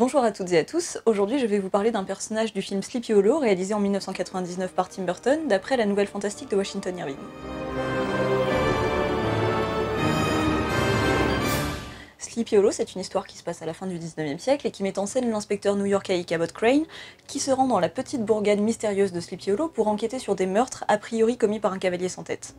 Bonjour à toutes et à tous, aujourd'hui je vais vous parler d'un personnage du film Sleepy Hollow réalisé en 1999 par Tim Burton d'après la Nouvelle Fantastique de Washington Irving. Sleepy Hollow, c'est une histoire qui se passe à la fin du 19e siècle et qui met en scène l'inspecteur new-yorkais Ichabod Crane qui se rend dans la petite bourgade mystérieuse de Sleepy Hollow pour enquêter sur des meurtres a priori commis par un cavalier sans tête.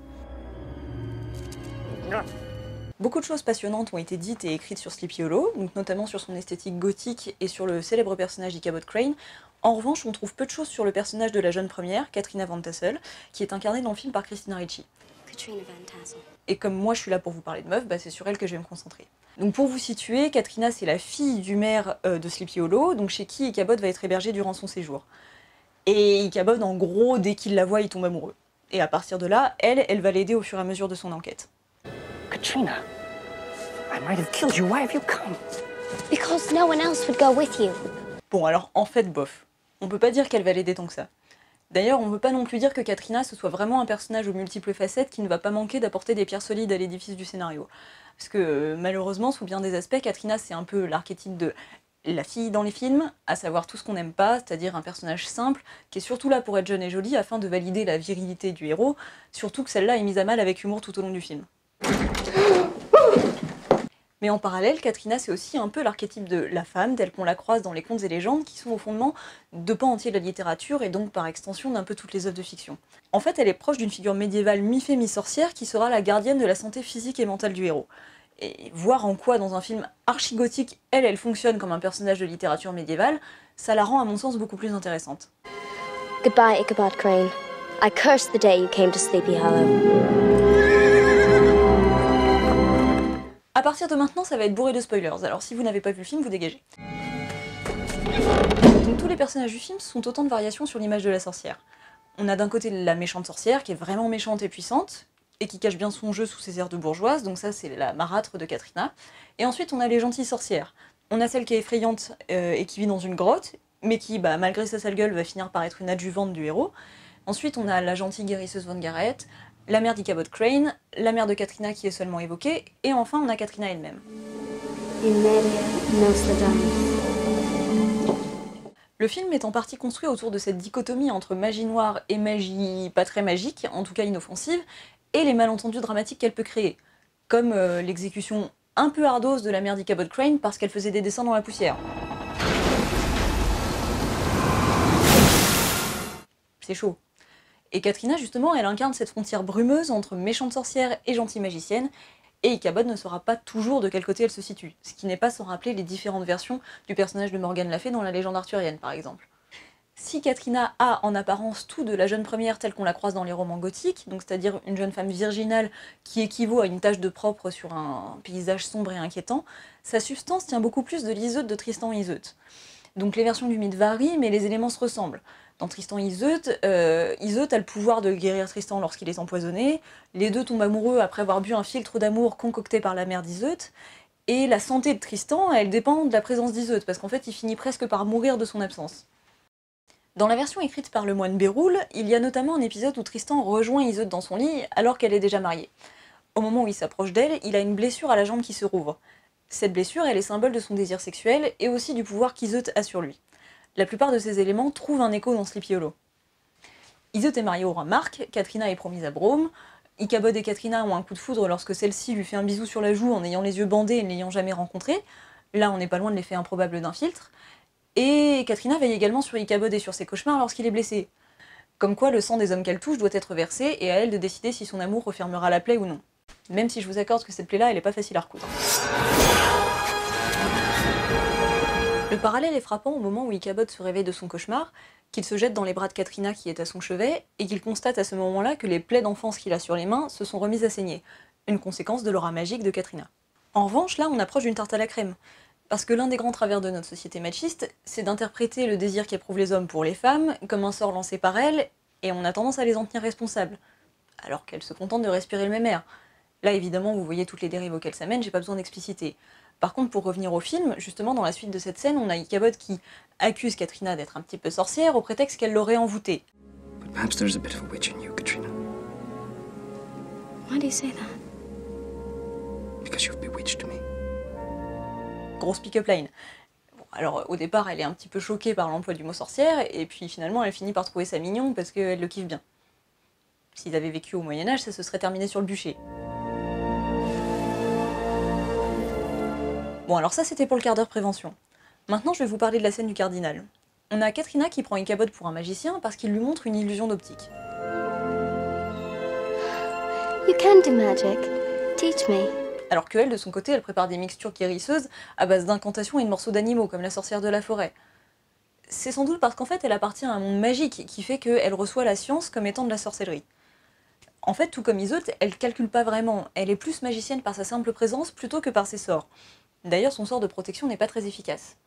Beaucoup de choses passionnantes ont été dites et écrites sur Sleepy Hollow, donc notamment sur son esthétique gothique et sur le célèbre personnage d'Ichabod Crane. En revanche, on trouve peu de choses sur le personnage de la jeune première, Katrina Van Tassel, qui est incarnée dans le film par Christina Ricci. Et comme moi je suis là pour vous parler de meufs, c'est sur elle que je vais me concentrer. Donc pour vous situer, Katrina c'est la fille du maire de Sleepy Hollow, donc chez qui Ichabod va être hébergé durant son séjour. Et Ichabod, en gros, dès qu'il la voit, il tombe amoureux. Et à partir de là, elle va l'aider au fur et à mesure de son enquête. Katrina, I might have killed you. Why have you come? Because no one else would go with you. Bon alors, en fait, bof. On peut pas dire qu'elle va l'aider tant que ça. D'ailleurs, on peut pas non plus dire que Katrina ce soit vraiment un personnage aux multiples facettes qui ne va pas manquer d'apporter des pierres solides à l'édifice du scénario. Parce que malheureusement, sous bien des aspects, Katrina c'est un peu l'archétype de la fille dans les films, à savoir tout ce qu'on n'aime pas, c'est-à-dire un personnage simple, qui est surtout là pour être jeune et jolie afin de valider la virilité du héros, surtout que celle-là est mise à mal avec humour tout au long du film. Mais en parallèle, Katrina c'est aussi un peu l'archétype de la femme, telle qu'on la croise dans les contes et légendes, qui sont au fondement de pans entiers de la littérature et donc par extension d'un peu toutes les œuvres de fiction. En fait, elle est proche d'une figure médiévale mi-fée mi-sorcière qui sera la gardienne de la santé physique et mentale du héros. Et voir en quoi dans un film archi-gothique, elle fonctionne comme un personnage de littérature médiévale, ça la rend à mon sens beaucoup plus intéressante. Goodbye, Ichabod Crane. I curse the day you came to Sleepy Hollow. A partir de maintenant, ça va être bourré de spoilers, alors si vous n'avez pas vu le film, vous dégagez. Donc tous les personnages du film sont autant de variations sur l'image de la sorcière. On a d'un côté la méchante sorcière, qui est vraiment méchante et puissante, et qui cache bien son jeu sous ses airs de bourgeoise, donc ça c'est la marâtre de Katrina. Et ensuite on a les gentilles sorcières. On a celle qui est effrayante et qui vit dans une grotte, mais qui, malgré sa sale gueule, va finir par être une adjuvante du héros. Ensuite on a la gentille guérisseuse Von Garrett, la mère d'Ichabod Crane, la mère de Katrina qui est seulement évoquée, et enfin on a Katrina elle-même. Le film est en partie construit autour de cette dichotomie entre magie noire et magie pas très magique, en tout cas inoffensive, et les malentendus dramatiques qu'elle peut créer, comme l'exécution un peu ardos de la mère d'Ichabod Crane parce qu'elle faisait des dessins dans la poussière. C'est chaud. Et Katrina, justement, elle incarne cette frontière brumeuse entre méchante sorcière et gentille magicienne, et Ichabod ne saura pas toujours de quel côté elle se situe, ce qui n'est pas sans rappeler les différentes versions du personnage de Morgane Le Fay dans la légende arthurienne, par exemple. Si Katrina a en apparence tout de la jeune première telle qu'on la croise dans les romans gothiques, donc c'est-à-dire une jeune femme virginale qui équivaut à une tache de propre sur un paysage sombre et inquiétant, sa substance tient beaucoup plus de l'Iseut de Tristan et Iseut. Donc les versions du mythe varient, mais les éléments se ressemblent. Dans Tristan et Iseut, Iseut a le pouvoir de guérir Tristan lorsqu'il est empoisonné, les deux tombent amoureux après avoir bu un filtre d'amour concocté par la mère d'Iseut, et la santé de Tristan, elle dépend de la présence d'Iseut, parce qu'en fait il finit presque par mourir de son absence. Dans la version écrite par le moine Béroul, il y a notamment un épisode où Tristan rejoint Iseut dans son lit alors qu'elle est déjà mariée. Au moment où il s'approche d'elle, il a une blessure à la jambe qui se rouvre. Cette blessure, elle est symbole de son désir sexuel et aussi du pouvoir qu'Iseut a sur lui. La plupart de ces éléments trouvent un écho dans Sleepy Hollow. Iseut est mariée au roi Marc, Katrina est promise à Brome, Ichabod et Katrina ont un coup de foudre lorsque celle-ci lui fait un bisou sur la joue en ayant les yeux bandés et ne l'ayant jamais rencontré. Là, on n'est pas loin de l'effet improbable d'un filtre. Et Katrina veille également sur Ichabod et sur ses cauchemars lorsqu'il est blessé. Comme quoi, le sang des hommes qu'elle touche doit être versé et à elle de décider si son amour refermera la plaie ou non. Même si je vous accorde que cette plaie-là, elle est pas facile à recoudre. Le parallèle est frappant au moment où Ichabod se réveille de son cauchemar, qu'il se jette dans les bras de Katrina qui est à son chevet, et qu'il constate à ce moment-là que les plaies d'enfance qu'il a sur les mains se sont remises à saigner, une conséquence de l'aura magique de Katrina. En revanche, là, on approche d'une tarte à la crème, parce que l'un des grands travers de notre société machiste, c'est d'interpréter le désir qu'éprouvent les hommes pour les femmes comme un sort lancé par elles, et on a tendance à les en tenir responsables, alors qu'elles se contentent de respirer le même air. Là, évidemment, vous voyez toutes les dérives auxquelles ça mène, j'ai pas besoin d'expliciter. Par contre, pour revenir au film, justement, dans la suite de cette scène, on a Ichabod qui accuse Katrina d'être un petit peu sorcière au prétexte qu'elle l'aurait envoûtée. But perhaps there's a bit of a witch in you, Katrina. Why do you say that? Because you've bewitched me. Grosse pick-up line. Alors au départ, elle est un petit peu choquée par l'emploi du mot sorcière, et puis finalement elle finit par trouver ça mignon parce qu'elle le kiffe bien. S'ils avaient vécu au Moyen-Âge, ça se serait terminé sur le bûcher. Bon, alors ça c'était pour le quart d'heure prévention. Maintenant, je vais vous parler de la scène du cardinal. On a Katrina qui prend Ichabod pour un magicien parce qu'il lui montre une illusion d'optique. You can do magic. Teach me. Alors qu'elle, de son côté, elle prépare des mixtures guérisseuses à base d'incantations et de morceaux d'animaux, comme la sorcière de la forêt. C'est sans doute parce qu'en fait, elle appartient à un monde magique qui fait qu'elle reçoit la science comme étant de la sorcellerie. En fait, tout comme Iseult, elle calcule pas vraiment, elle est plus magicienne par sa simple présence plutôt que par ses sorts. D'ailleurs, son sort de protection n'est pas très efficace.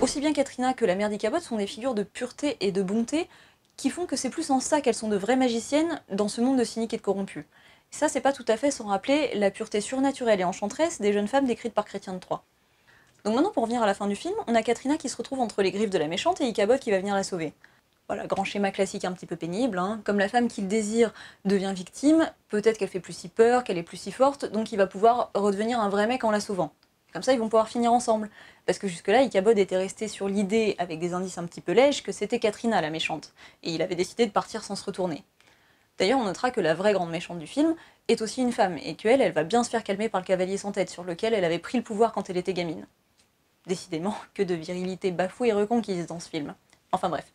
Aussi bien Katrina que la mère d'Ichabod sont des figures de pureté et de bonté qui font que c'est plus en ça qu'elles sont de vraies magiciennes dans ce monde de cyniques et de corrompus. Et ça, c'est pas tout à fait sans rappeler la pureté surnaturelle et enchanteresse des jeunes femmes décrites par Chrétien de Troyes. Donc maintenant, pour revenir à la fin du film, on a Katrina qui se retrouve entre les griffes de la méchante et Ichabod qui va venir la sauver. Voilà, grand schéma classique un petit peu pénible, hein. Comme la femme qu'il désire devient victime, peut-être qu'elle fait plus si peur, qu'elle est plus si forte, donc il va pouvoir redevenir un vrai mec en la sauvant. Comme ça, ils vont pouvoir finir ensemble. Parce que jusque-là, Ichabod était resté sur l'idée, avec des indices un petit peu lèges, que c'était Katrina la méchante. Et il avait décidé de partir sans se retourner. D'ailleurs, on notera que la vraie grande méchante du film est aussi une femme, et qu'elle, elle va bien se faire calmer par le cavalier sans tête, sur lequel elle avait pris le pouvoir quand elle était gamine. Décidément, que de virilité bafouée et reconquise dans ce film. Enfin bref.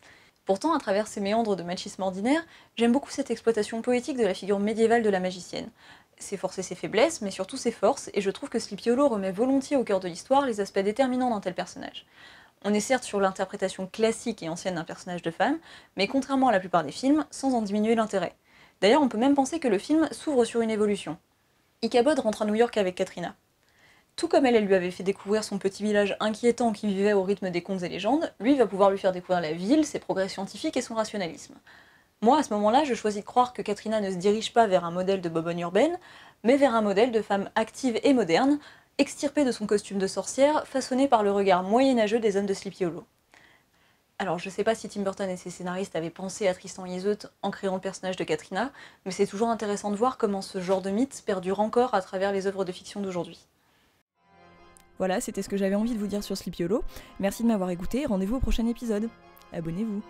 Pourtant, à travers ces méandres de machisme ordinaire, j'aime beaucoup cette exploitation poétique de la figure médiévale de la magicienne. Ses forces et ses faiblesses, mais surtout ses forces, et je trouve que Sleepy Hollow remet volontiers au cœur de l'histoire les aspects déterminants d'un tel personnage. On est certes sur l'interprétation classique et ancienne d'un personnage de femme, mais contrairement à la plupart des films, sans en diminuer l'intérêt. D'ailleurs, on peut même penser que le film s'ouvre sur une évolution. Ichabod rentre à New York avec Katrina. Tout comme elle lui avait fait découvrir son petit village inquiétant qui vivait au rythme des contes et légendes, lui va pouvoir lui faire découvrir la ville, ses progrès scientifiques et son rationalisme. Moi, à ce moment-là, je choisis de croire que Katrina ne se dirige pas vers un modèle de bobonne urbaine, mais vers un modèle de femme active et moderne, extirpée de son costume de sorcière, façonné par le regard moyenâgeux des hommes de Sleepy Hollow. Alors, je sais pas si Tim Burton et ses scénaristes avaient pensé à Tristan et Iseult en créant le personnage de Katrina, mais c'est toujours intéressant de voir comment ce genre de mythe perdure encore à travers les œuvres de fiction d'aujourd'hui. Voilà, c'était ce que j'avais envie de vous dire sur Sleepy Hollow. Merci de m'avoir écouté, rendez-vous au prochain épisode. Abonnez-vous.